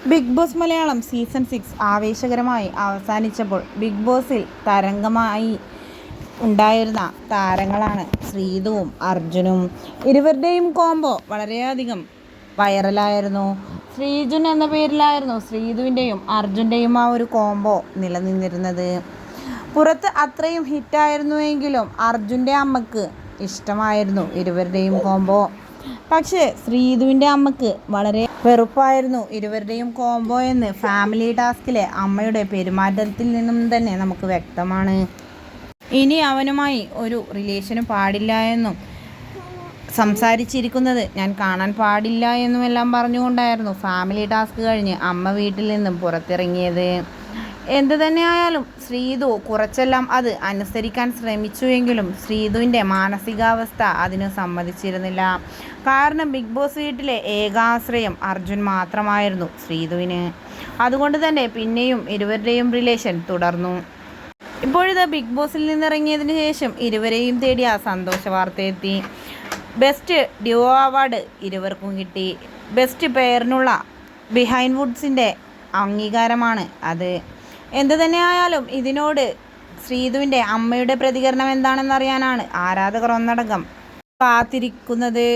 Big boss Malayalam season 6 ആവേശകരമായി അവസാനിച്ചപ്പോൾ big ബോസിൽ തരംഗമായി ഉണ്ടായിരുന്ന താരങ്ങളാണ് ശ്രീതുവും അർജുനും. ഇരുവരുടെയും കോംബോ വളരെയധികം വൈറലായിരുന്നു. ശ്രീജുൻ എന്ന പേരിലായിരുന്നു ശ്രീതുവിൻ്റെയും അർജുൻ്റെയും ആ ഒരു കോംബോ നിലനിന്നിരുന്നത്. പുറത്ത് അത്രയും ഹിറ്റായിരുന്നുവെങ്കിലും അർജുൻ്റെ അമ്മക്ക് ഇഷ്ടമായിരുന്നു ഇരുവരുടെയും കോംബോ. പക്ഷേ ശ്രീതുവിൻ്റെ അമ്മക്ക് വളരെ വെറുപ്പായിരുന്നു ഇരുവരുടെയും കോംബോ എന്ന് ഫാമിലി ടാസ്കിലെ അമ്മയുടെ പെരുമാറ്റത്തിൽ നിന്നും തന്നെ നമുക്ക് വ്യക്തമാണ്. ഇനി അവനുമായി ഒരു റിലേഷനും പാടില്ല എന്നും സംസാരിച്ചിരിക്കുന്നത് ഞാൻ കാണാൻ പാടില്ല എന്നുമെല്ലാം പറഞ്ഞുകൊണ്ടായിരുന്നു ഫാമിലി ടാസ്ക് കഴിഞ്ഞ് അമ്മ വീട്ടിൽ നിന്നും പുറത്തിറങ്ങിയത്. എന്തു തന്നെയായാലും ശ്രീതു കുറച്ചെല്ലാം അത് അനുസരിക്കാൻ ശ്രമിച്ചുവെങ്കിലും ശ്രീതുവിൻ്റെ മാനസികാവസ്ഥ അതിന് സമ്മതിച്ചിരുന്നില്ല. കാരണം ബിഗ് ബോസ് വീട്ടിലെ ഏകാശ്രയം അർജുൻ മാത്രമായിരുന്നു ശ്രീതുവിന്. അതുകൊണ്ട് തന്നെ പിന്നെയും ഇരുവരുടെയും റിലേഷൻ തുടർന്നു. ഇപ്പോഴിത് ബിഗ് ബോസിൽ നിന്നിറങ്ങിയതിന് ശേഷം ഇരുവരെയും തേടിയ സന്തോഷ വാർത്തയെത്തി. ബെസ്റ്റ് ഡ്യുവോ അവാർഡ് ഇരുവർക്കും കിട്ടി. ബെസ്റ്റ് പെയറിനുള്ള ബിഹൈൻഡ് വുഡ്സിൻ്റെ അംഗീകാരമാണ് അത്. എന്തു തന്നെയായാലും ഇതിനോട് ശ്രീതുവിൻ്റെ അമ്മയുടെ പ്രതികരണം എന്താണെന്നറിയാനാണ് ആരാധകർ ഒന്നടങ്കം കാത്തിരിക്കുന്നത്.